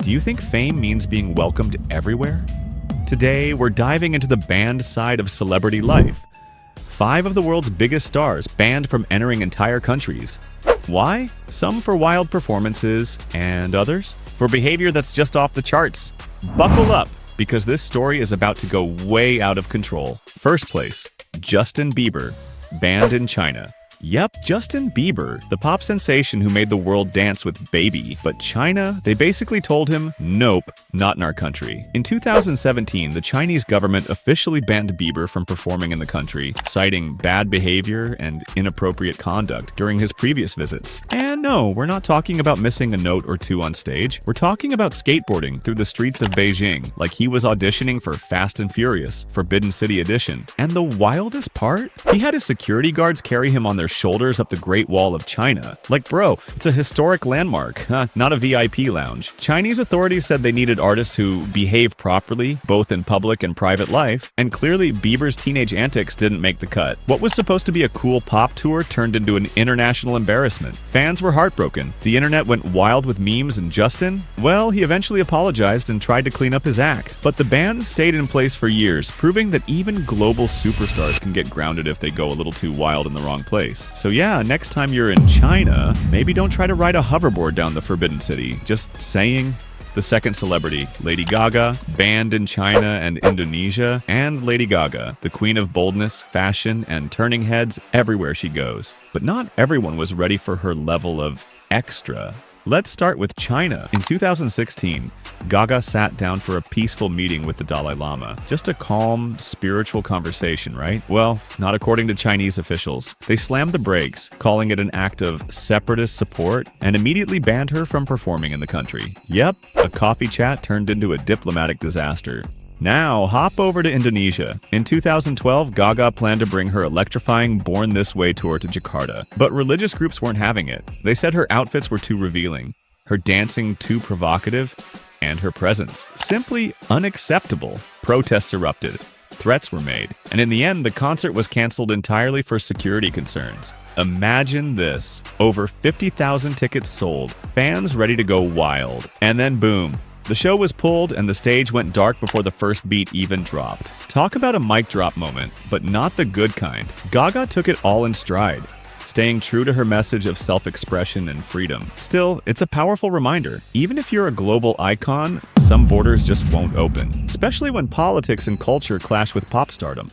Do you think fame means being welcomed everywhere? Today, we're diving into the banned side of celebrity life. 5 of the world's biggest stars banned from entering entire countries. Why? Some for wild performances, and others for behavior that's just off the charts. Buckle up, because this story is about to go way out of control. First place, Justin Bieber, banned in China. Yep, Justin Bieber, the pop sensation who made the world dance with Baby. But China, they basically told him, nope, not in our country. In 2017, the Chinese government officially banned Bieber from performing in the country, citing bad behavior and inappropriate conduct during his previous visits. And no, we're not talking about missing a note or two on stage. We're talking about skateboarding through the streets of Beijing, like he was auditioning for Fast and Furious, Forbidden City Edition. And the wildest part? He had his security guards carry him on their shoulders up the Great Wall of China. Like, bro, it's a historic landmark, not a VIP lounge. Chinese authorities said they needed artists who behave properly, both in public and private life, and clearly Bieber's teenage antics didn't make the cut. What was supposed to be a cool pop tour turned into an international embarrassment. Fans were heartbroken. The internet went wild with memes, and Justin, well, he eventually apologized and tried to clean up his act. But the ban stayed in place for years, proving that even global superstars can get grounded if they go a little too wild in the wrong place. So yeah, next time you're in China, maybe don't try to ride a hoverboard down the Forbidden City. Just saying. The second celebrity, Lady Gaga, banned in China and Indonesia. And Lady Gaga, the queen of boldness, fashion, and turning heads everywhere she goes. But not everyone was ready for her level of extra. Let's start with China. In 2016, Gaga sat down for a peaceful meeting with the Dalai Lama. Just a calm, spiritual conversation, right? Well, not according to Chinese officials. They slammed the brakes, calling it an act of separatist support, and immediately banned her from performing in the country. Yep, a coffee chat turned into a diplomatic disaster. Now, hop over to Indonesia. In 2012, Gaga planned to bring her electrifying Born This Way tour to Jakarta, but religious groups weren't having it. They said her outfits were too revealing, her dancing too provocative, and her presence simply unacceptable. Protests erupted, threats were made, and in the end, the concert was canceled entirely for security concerns. Imagine this, over 50,000 tickets sold, fans ready to go wild, and then boom. The show was pulled and the stage went dark before the first beat even dropped. Talk about a mic drop moment, but not the good kind. Gaga took it all in stride, staying true to her message of self-expression and freedom. Still, it's a powerful reminder. Even if you're a global icon, some borders just won't open, especially when politics and culture clash with pop stardom.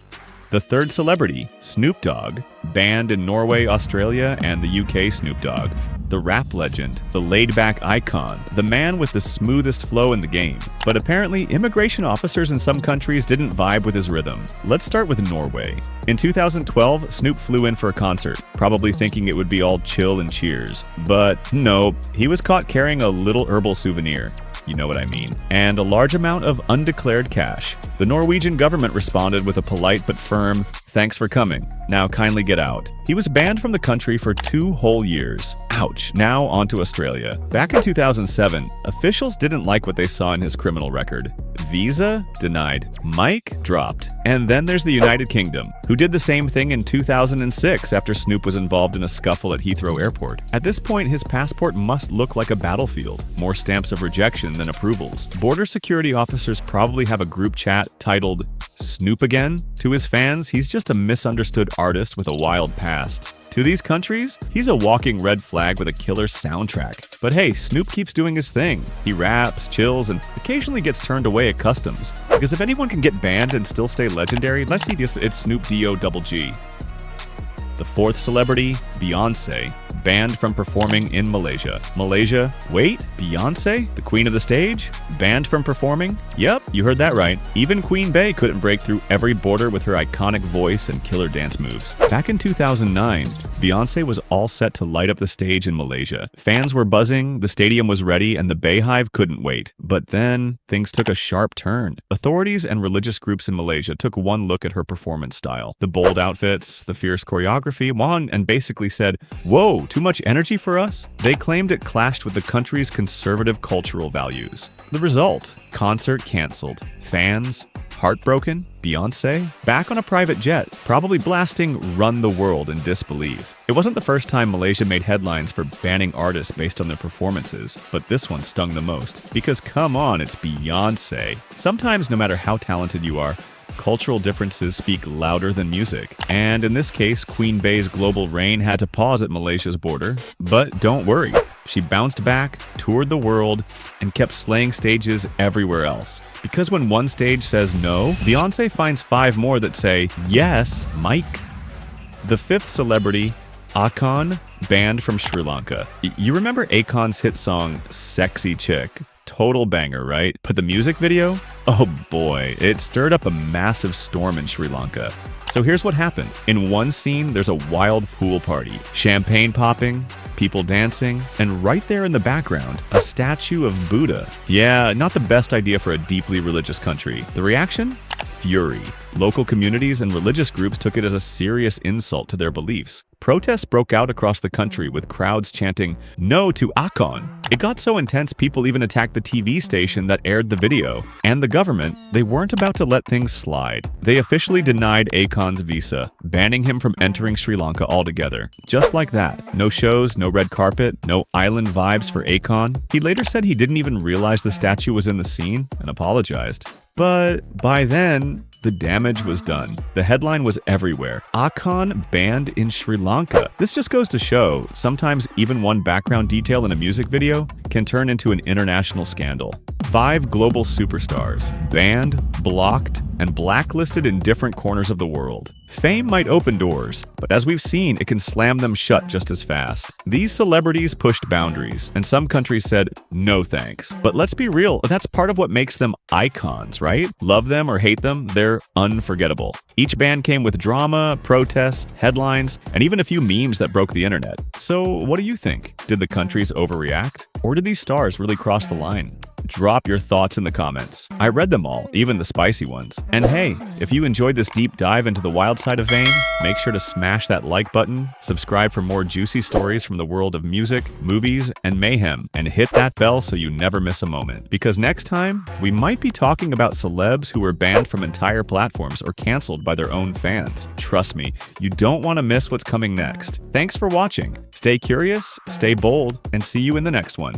The third celebrity, Snoop Dogg, banned in Norway, Australia, and the UK. Snoop Dogg, the rap legend, the laid-back icon, the man with the smoothest flow in the game. But apparently, immigration officers in some countries didn't vibe with his rhythm. Let's start with Norway. In 2012, Snoop flew in for a concert, probably thinking it would be all chill and cheers. But nope, he was caught carrying a little herbal souvenir. You know what I mean. And a large amount of undeclared cash. The Norwegian government responded with a polite but firm, "Thanks for coming. Now kindly get out." He was banned from the country for 2 whole years. Ouch. Now on to Australia. Back in 2007, officials didn't like what they saw in his criminal record. Visa? Denied. Mic? Dropped. And then there's the United Kingdom, who did the same thing in 2006 after Snoop was involved in a scuffle at Heathrow Airport. At this point, his passport must look like a battlefield. More stamps of rejection than approvals. Border security officers probably have a group chat titled "Snoop Again?" To his fans, he's just a misunderstood artist with a wild past. To these countries, he's a walking red flag with a killer soundtrack. But hey, Snoop keeps doing his thing. He raps, chills, and occasionally gets turned away at customs. Because if anyone can get banned and still stay legendary, let's see this, it's Snoop D-O-G-G. The fourth celebrity, Beyoncé, banned from performing in Malaysia. Malaysia? Wait, Beyoncé, the queen of the stage, banned from performing? Yep, you heard that right. Even Queen Bey couldn't break through every border with her iconic voice and killer dance moves. Back in 2009, Beyoncé was all set to light up the stage in Malaysia. Fans were buzzing, the stadium was ready, and the Bayhive couldn't wait. But then, things took a sharp turn. Authorities and religious groups in Malaysia took one look at her performance style. The bold outfits, the fierce choreography, and basically said, "Whoa, too much energy for us?" They claimed it clashed with the country's conservative cultural values. The result? Concert canceled. Fans heartbroken. Beyoncé back on a private jet, probably blasting "Run the World" in disbelief. It wasn't the first time Malaysia made headlines for banning artists based on their performances, but this one stung the most. Because come on, it's Beyoncé. Sometimes, no matter how talented you are, cultural differences speak louder than music. And in this case, Queen Bey's global reign had to pause at Malaysia's border. But don't worry, she bounced back, toured the world, and kept slaying stages everywhere else. Because when one stage says no, Beyoncé finds 5 more that say, yes, Mike. The 5th celebrity, Akon, banned from Sri Lanka. You remember Akon's hit song, Sexy Chick? Total banger, right? But the music video? Oh boy, it stirred up a massive storm in Sri Lanka. So here's what happened. In one scene, there's a wild pool party. Champagne popping, people dancing, and right there in the background, a statue of Buddha. Yeah, not the best idea for a deeply religious country. The reaction? Fury. Local communities and religious groups took it as a serious insult to their beliefs. Protests broke out across the country with crowds chanting, "No to Akon." It got so intense people even attacked the TV station that aired the video. And the government, they weren't about to let things slide. They officially denied Akon's visa, banning him from entering Sri Lanka altogether. Just like that. No shows, no red carpet, no island vibes for Akon. He later said he didn't even realize the statue was in the scene and apologized. But by then, the damage was done. The headline was everywhere. Akon banned in Sri Lanka. This just goes to show, sometimes even one background detail in a music video can turn into an international scandal. 5 global superstars, banned, blocked, and blacklisted in different corners of the world. Fame might open doors, but as we've seen, it can slam them shut just as fast. These celebrities pushed boundaries, and some countries said, no thanks. But let's be real, that's part of what makes them icons, right? Love them or hate them, they're unforgettable. Each ban came with drama, protests, headlines, and even a few memes that broke the internet. So what do you think? Did the countries overreact? Or did these stars really cross the line? Drop your thoughts in the comments. I read them all, even the spicy ones. And hey, if you enjoyed this deep dive into the wild side of fame, make sure to smash that like button, subscribe for more juicy stories from the world of music, movies, and mayhem, and hit that bell so you never miss a moment. Because next time, we might be talking about celebs who were banned from entire platforms or canceled by their own fans. Trust me, you don't want to miss what's coming next. Thanks for watching. Stay curious, stay bold, and see you in the next one.